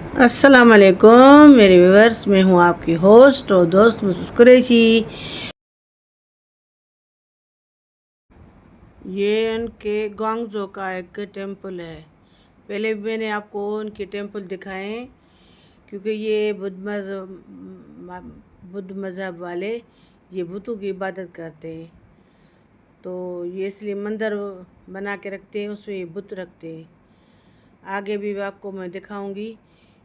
अस्सलाम वालेकुम मेरे व्यूअर्स, मैं हूँ आपकी होस्ट और दोस्त मिसेस कुरैशी। ये उनके ग्वांगझो का एक टेंपल है। पहले भी मैंने आपको उनके टेंपल दिखाए हैं, क्योंकि ये बुद्ध मज़हब वाले ये बुतों की इबादत करते हैं, तो ये इसलिए मंदिर बना के रखते हैं, उसमें ये बुत रखते हैं। आगे भी आपको मैं दिखाऊंगी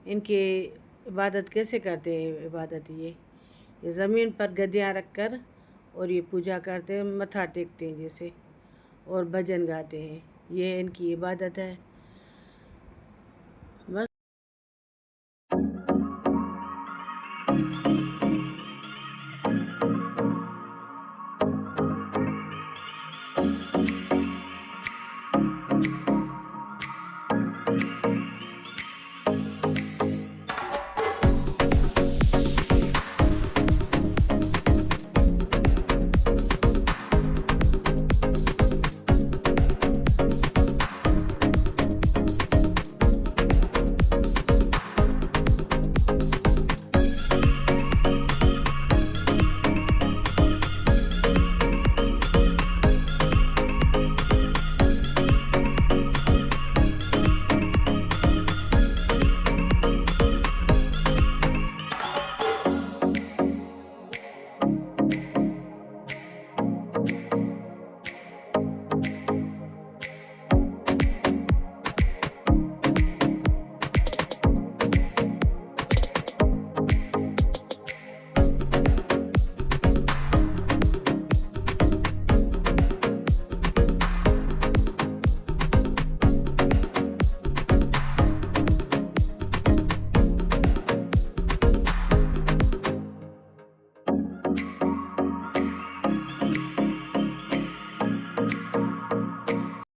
इनके इबादत कैसे करते हैं। इबादत ये ज़मीन पर गद्दियाँ रख कर और ये पूजा करते हैं, मत्था टेकते हैं जैसे, और भजन गाते हैं। ये इनकी इबादत है।